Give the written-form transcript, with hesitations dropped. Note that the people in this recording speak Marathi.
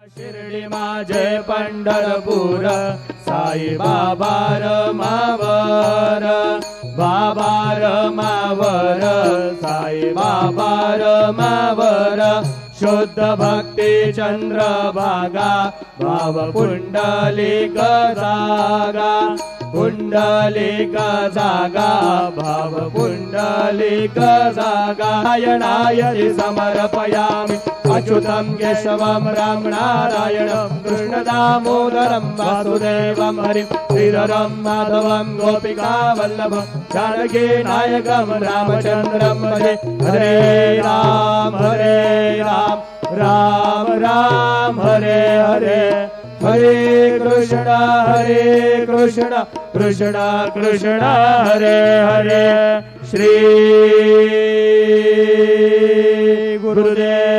शिर्डी माझे पंढरपूर साई बाबा रमावर, बाबा रमावर, साई बाबा रमावर, शुद्ध भक्ती चंद्रभागा भाव पुंडलिक जागा, पुंडलिक जागा भाव पुंडलिक जागा, नारायणाय समर्पयामि अच्युतं केशवं राम नारायणं कृष्ण दामोदरं वासुदेवं हरिं श्रीधरं माधवं गोपिका वल्लभं जानकी नायकं रामचन्द्रं भजे। हरे राम राम राम हरे हरे, हरे कृष्ण कृष्ण कृष्ण हरे हरे। श्री गुरुदेव